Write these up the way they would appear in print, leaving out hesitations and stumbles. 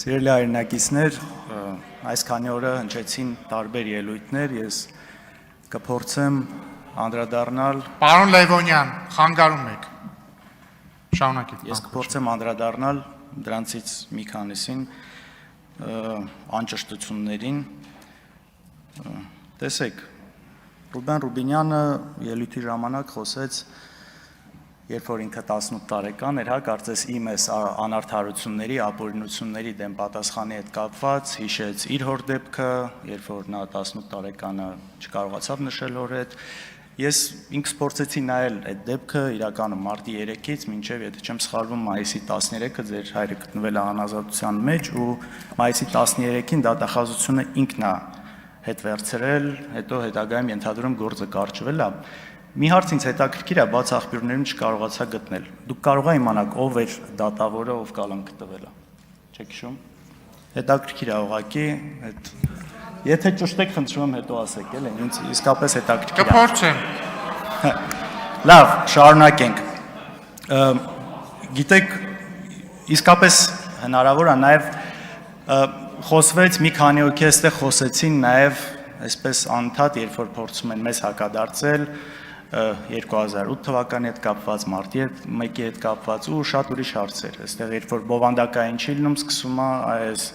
Սիրելի հայրենակիցներ, այս քանի օրը հնչեցին տարբեր ելույթներ, ես կփորձեմ անդրադառնալ Պարոն Լևոնյան, խանգարում եք։ Շարունակեք։ Ես կփորձեմ անդրադառնալ դրանցից մի քանիսին անճշտություններին։ Տեսեք, Ռուբեն Ռուբինյանը ելույթի ժամանակ խոսեց, երբ որ ինքը 18 տարեկան էր, կարծես իմ այս անարդարությունների, ապօրինությունների դեմ պատասխանի հետ կապված, հիշեց իր հոր դեպքը, երբ որ նա 18 տարեկանը չկարողացավ նշել հոր հետ։ Ես ինքս փորձեցի նայել այդ դեպքը իրականում մարտի 3-ից մինչև, եթե չեմ սխալվում, մայիսի 13-ը ձեր հայրը գտնվել է անազատության մեջ ու մայիսի 13-ին դատախազությունը ինքն է հետ վերցրել, հետո հետագայում ենթադրում գործը կարճվել է։ Մի հարց ինձ հետաքրքիր է, բաց աղբյուրներում չկարողացա գտնել։ Դուք կարող եք իմանալ ով էր դատավորը, ով կալանք տվել է։ Չեք հիշում։ Հետաքրքիր է ուղղակի, եթե ճշտեք, խնդրում եմ հետո ասեք, էլի, ինձ իսկապես հետաքրքիր է։ Կփորձեմ։ Լավ, շարունակենք։ Գիտեք, իսկապես հնարավոր է նաև խոսվեց մի քանի օքի այստեղ խոսեցին նաև այսպես անընդհատ, երբ որ փորձում են մեզ հակադարձել 2008 թվականի հետ կապված, մարտի 1-ի հետ կապված ու շատ ուրիշ հարցեր։ Այստեղ երբ որ բովանդակային չի լինում, սկսում է այս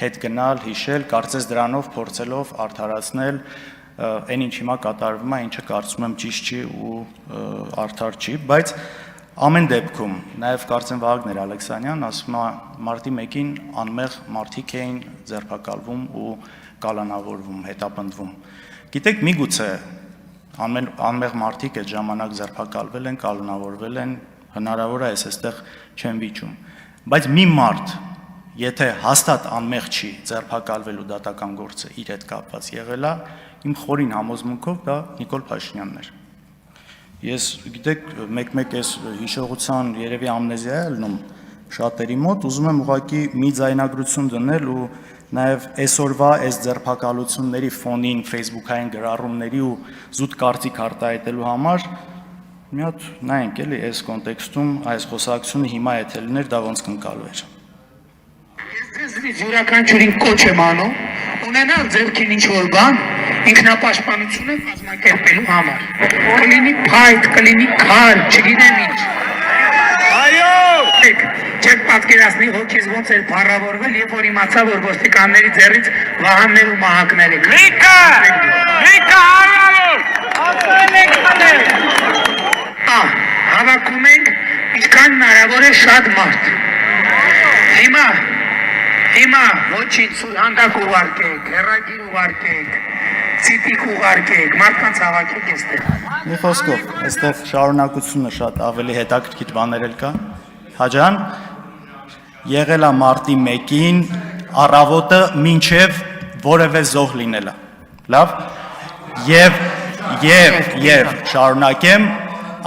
հետ գնալ, հիշել, կարծես դրանով փորձելով արդարացնել այն ինչ հիմա կատարվում է, ինչը կարծում եմ ճիշտ չի ու արդար չի, բայց ամեն դեպքում, նաև կարծեմ Վահագն Ալեքսանյան ասում է մարտի 1-ին անմեղ մարդիկ էին ձերբակալվում ու կալանավորվում, հետապնդվում։ Գիտեք, միգուցե անմեղ մարդիկ այդ ժամանակ ձերբակալվել են, կալանավորվել են, հնարավոր է ես այստեղ չեմ վիճում, բայց մի մարդ, եթե հաստատ անմեղ չի ձերբակալվելու դատական գործը իր հետ կապված եղել է, իմ խորին համոզմունքով դա Նիկոլ Փաշինյանն էր։ Ես գիտեք, մեկ-մեկ այս հիշողության երևի ամնեզիա է լինում շատերի մոտ, ուզում եմ ուղղակի մի ձայնագրություն դնել ու նաև այսօրվա այս ձերբակալությունների ֆոնին Facebook-ային գրառումների ու զուտ կարծիք արտահայտելու համար մի հատ նայենք էլի այս կոնտեքստում այս խոսակցությունը հիմա եթե լիներ դա ոնց կընկալվեր։ Ես ձեզ յուրաքանչյուրին կոչ եմ անում ունենալ ձեռքին ինչ-որ բան ինքնապաշտպանությունը կազմակերպելու համար։ Կլինի փայտ, կլինի քար, չգիտեմ ինչ։ Այո! Չեք պատկերացնի հոգիս ոնց էր փառավորվել, երբ որ իմացա, որ ոստիկանների ձեռից վահաններ ու մահակներ եք։ Լիքը հարավոր! Ասել եք մներ։ Հավաքում ենք ինչքան հնարավոր է շատ մարդ։ Հիմա ոչինչ սուրհանդակ ուղարկեք, հեռագիր ուղարկեք, ցիտիկ ուղարկեք, մարդկանց հավաքեք այստեղ։ Մի խոսքով, այստեղ շարունակությունը շատ ավելի հետաքրքիր բաներ էլ կա։ Հաջան, եղել է մարտի 1-ին, առավոտը մինչև որևէ զոհ լինելը։ Լավ։ Եվ շարունակեմ,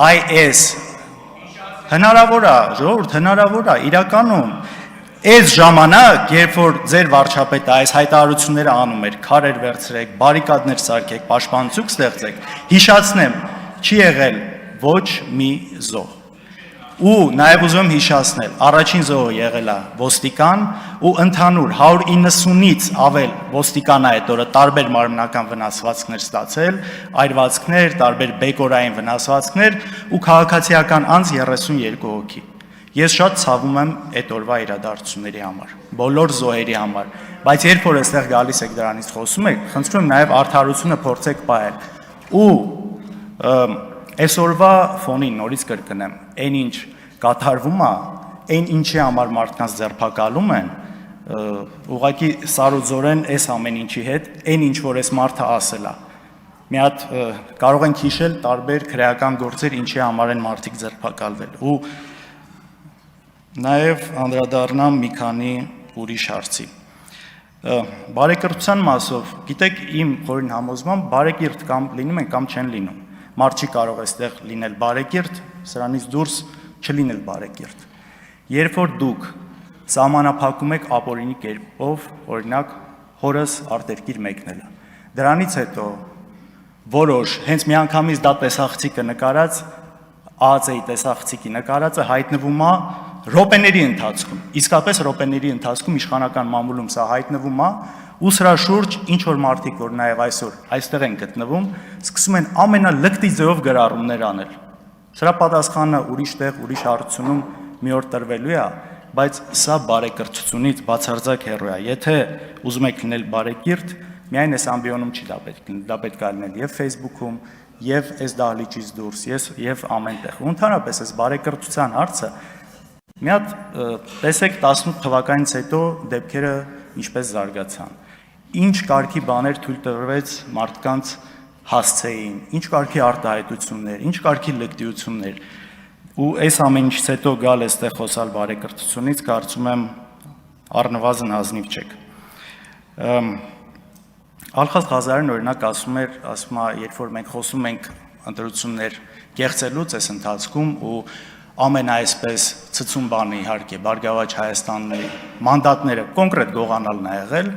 այս հնարավոր է, ժողովուրդ, հնարավոր է, իրականում այս ժամանակ, երբ որ ձեր վարչապետը այս հայտարարությունները անում էր, քարեր վերցրեք, բարիկադներ սարքեք, պաշտպանություն ստեղծեք, հիշացնեմ, չի եղել ոչ մի զոհ։ Ու նաև ուզում եմ հիշացնել, առաջին զոհը եղել է ոստիկան ու ընդհանուր 190-ից ավել ոստիկան է այդ օրը տարբեր մարմնական վնասվածքներ ստացել, այրվածքներ, տարբեր բեկորային վնասվածքներ ու քաղաքացիական անձ 32 հոգի։ Ես շատ ցավում եմ այդ օրվա իրադարձությունների համար, բոլոր զոհերի համար, բայց երբ որ այստեղ գալիս եք դրանից խոսում եք, խնդրում եմ նաև արդարությունը փորձեք պահել։ Ու այսօրվա ֆոնին նորից կրկնեմ, այն ինչ կատարվում է, այն ինչի համար մարդկանց ձերբակալում են, ուղղակի սարուձորեն այս ամեն ինչի հետ, այն ինչ որ այս մարդը ասել է։ Մի հատ կարող ենք հիշել տարբեր քրեական գործեր, ինչի համար են մարդիկ ձերբակալվել։ Ու նաև անդրադառնամ մի քանի ուրիշ հարցի։ Բարեկիրթության մասով, գիտեք, իմ խորին համոզմամբ բարեկիրթ կամ լինում են կամ չեն լինում։ Մարդ չի կարող այստեղ լինել բարեկիրթ, սրանից դուրս չլինել բարեկիրթ։ Երբ որ դուք սահմանափակում եք ապօրինի կերպով, օրինակ հորս արտերկիր մեկնելը, դրանից հետո որոշ հենց միանգամից դա տեսախցիկը նկարած ԱԱՑ-ի տեսախցիկի նկարածը հայտնվում է րոպեների ընթացքում, իսկապես րոպեների ընթացքում իշխանական մամուլում սա հայտնվում է, ու սրա շուրջ ինչ որ մարդիկ, որ նաև այսօր այստեղ են գտնվում, սկսում են ամենալկտի ձևով գրառումներ անել։ Սրա պատասխանը ուրիշ տեղ, ուրիշ հարցությունում մի օր տրվելու է, բայց սա բարեկրթությունից բացարձակ հեռու է։ Եթե ուզում եք լինել բարեկիրթ, միայն այս ամբիոնում չի դա պետք լինել, դա պետք է լինել եւ Facebook-ում, եւ այս դահլիճից դուրս, եւ ամեն տեղ։ Ու ընդհանրապես այս բարեկրթության հարցը մի հատ տեսեք 18 թվականից հետո դեպքերը ինչպես զարգացան։ Ինչ կարգի բաներ թույլ տրվեց մարդկանց հասցեին, ինչ կարգի արտահայտություններ, ինչ կարգի լկտիություններ։ Ու այս ամեն ինչից հետո գալ այստեղ խոսալ բարեկրթությունից, կարծում եմ առնվազն ազնիվ չեք։ Ալխազ Ղազարեն օրինակ ասում է, երբ որ մենք խոսում ենք ընտրություններ կեղծելուց այս ընթացքում ու ամենայսպես ցցում բանը իհարկե Բարգավաճ Հայաստանի մանդատները կոնկրետ գողանալն է եղել,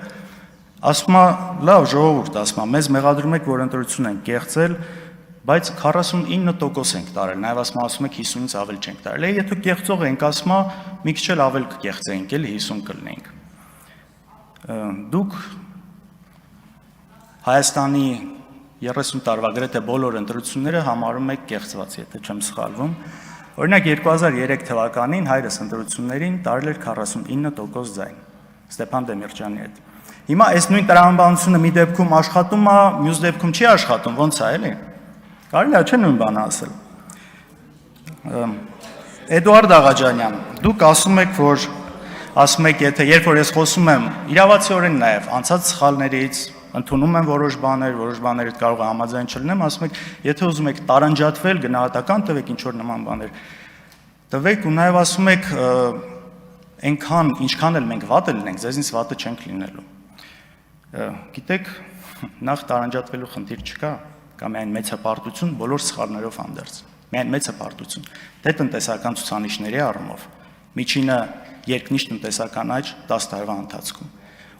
ասում է, լավ ժողովուրդ, ասում է, մեզ մեղադրում եք, որ ընտրություն են կեղծել, բայց 49% ենք տարել, նաև ասում եք 50-ից ավել չենք տարել։ Եթե կեղծող ենք, ասում է, մի քիչ էլ ավել կկեղծեինք, էլի 50 կլինենք։ Դուք Հայաստանի 30 տարվա գրեթե բոլոր ընտրությունները համարում եք կեղծված, եթե չեմ սխալվում։ Օրինակ 2003 թվականին հայրս ընտրություններին տարել էր 49% ձայն Ստեփան Դեմիրճյանի հետ։ Հիմա այս նույն տրամաբանությունը մի դեպքում աշխատում է, մյուս դեպքում չի աշխատում, ո՞նց է, էլի։ Կարելի է չէ նույն բանը ասել։ Էդուարդ Աղաջանյան, դուք ասում եք, եթե երբ որ ես խոսում եմ իրավացիորեն նաև անցած սխալներից, ընդունում եմ որոշ բաներդ կարող է համաձայն չլինեմ, ասում եք, եթե ուզում եք տարանջատվել, գնահատական տվեք ինչ որ նման բաներ։ Տվեք ու նաև ասում եք, այնքան ինչքան էլ մենք վատը լինենք, ձեզնից վատը չենք լինելու։ Գիտեք, նախ տարանջատվելու խնդիր չկա, կա միայն մեծ հպարտություն բոլոր սխալներով հանդերձ։ Միայն մեծ հպարտություն։ Դե տնտեսական ցուցանիշների առումով միջինը երկնիշ տնտեսական աճ 10 տարվա ընթացքում։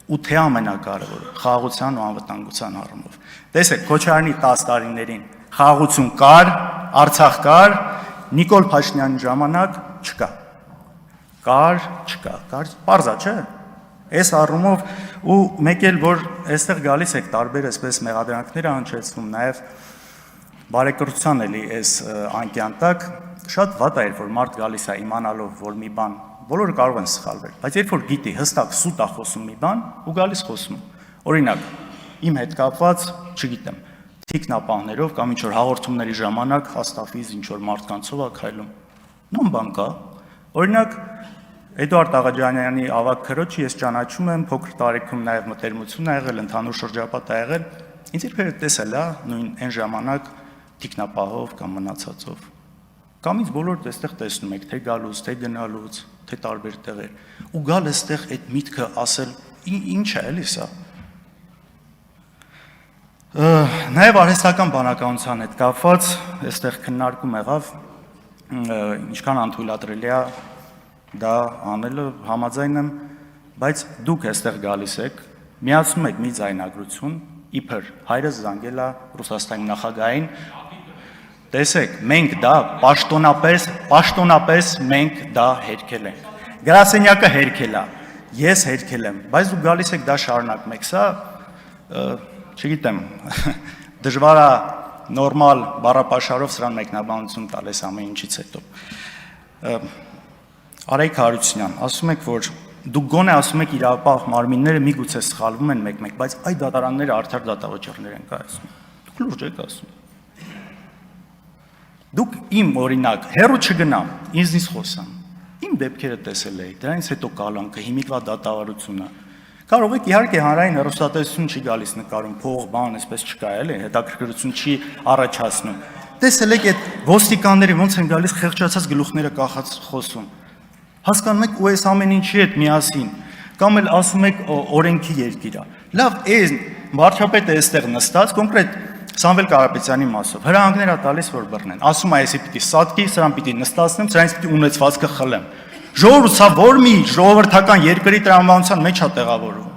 Ու թե ամենակարևորը խաղաղության ու անվտանգության առումով։ Տեսեք, Քոչարյանի 10 տարիներին խաղաղություն կար, Արցախ կար, Նիկոլ Փաշինյանի ժամանակ չկա։ Չկա, պարզա չէ։ Այս առումով ու մեկ էլ որ այստեղ գալիս եք տարբեր այսպես մեղադրանքներ հնչեցնում, նաև բարեկրթության էլի այս անկյան տակ շատ վատ է, որ մարդ գալիս է իմանալով, որ մի բան բոլորը կարող են սխալվել, բայց երբ որ գիտի հստակ սուտ է խոսում մի բան ու գալիս խոսում։ Օրինակ, իմ հետ կապված, չգիտեմ, թիկնապահներով կամ ինչ որ հաղորդումների ժամանակ հաստավից ինչ որ մարդկանցով է քայլում։ Նույն բան կա։ Օրինակ Էդուարդ Աղաջանյանի ավագ քրոջը ես ճանաչում եմ, փոքր տարիքում նաև մտերմություն ա եղել, ընդհանուր շրջապատ ա եղել։ Ինձ իբրև տեսել է նույն այն ժամանակ թիկնապահով կամ մնացածով։ Կամ ինձ բոլորդ այստեղ տեսնում եք, թե գալուց, թե գնալուց, թե տարբեր տեղեր։ Ու գալ այստեղ այդ միտքը ասել, ինչ է էլի սա։ Նաև արհեստական բանականության հետ կապված այստեղ քննարկում եղավ, ինչքան անթույլատրելի է դա անելը համաձայն եմ, բայց դուք այստեղ գալիս եք, միացնում եք մի ձայնագրություն, իբր հայրս զանգել է Ռուսաստանի նախագահային, տեսեք, մենք դա պաշտոնապես մենք դա հերքել ենք, գրասենյակը հերքել է, ես հերքել եմ, բայց դուք գալիս եք դա շարունակում եք, սա, չգիտեմ, դժվար է նորմալ բառապաշարով սրան մեկնաբանություն տալ այս ամեն ինչից հետո։ Արայք Հարությունյան, ասում եք, որ դուք գոնե ասում եք իրավապահ մարմինները միգուցե սխալվում են մեկ-մեկ, բայց այդ դատարանները արդար դատավճիռներ են կայացնում։ Դուք լուրջ եք ասում։ Դուք իմ օրինակ, հեռու չգնամ, ինձնից խոսամ։ Իմ դեպքերը տեսել եք, դրանից հետո կալանքը, հիմիկվա դատավարությունը։ Կարող եք իհարկե հանրային հեռուստատեսություն չի գալիս նկարում, փող, բան, այսպես չկա էլի, հետաքրքրություն չի առաջացնում։ Տեսել եք այդ ոստիկանների ոնց են գալիս խեղճացած գլուխները կախած խոսում։ Հասկանում եք ու այս ամեն ինչի հետ միասին, կամ էլ ասում եք օրենքի երկիր է։ Լավ, այս վարչապետը այստեղ նստած, կոնկրետ Սամվել Կարապետյանի մասով, հրահանգներ է տալիս, որ բռնեն։ Ասում է, այսի պիտի սատկի, սրան պիտի նստացնեմ, սրանից պիտի ունեցվածքը խլեմ։ Ժողովուրդ, սա որ մի ժողովրդական երկրի տրամաբանության մեջ է տեղավորվում։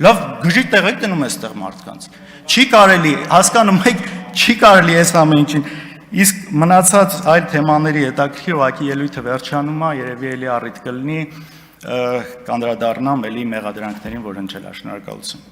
Լավ, գժի տեղ եք դնում այստեղ մարդկանց։ Չի կարելի, հասկանում եք, չի կարելի այս ամեն ինչին։ Իսկ մնացած այլ թեմաների հետաքրքիր ուղղակի ելույթը վերջանում է, երևի էլի առիթ կլինի կանդրադառնամ էլի մեղադրանքներին, որ հնչել է։ Շնորհակալություն։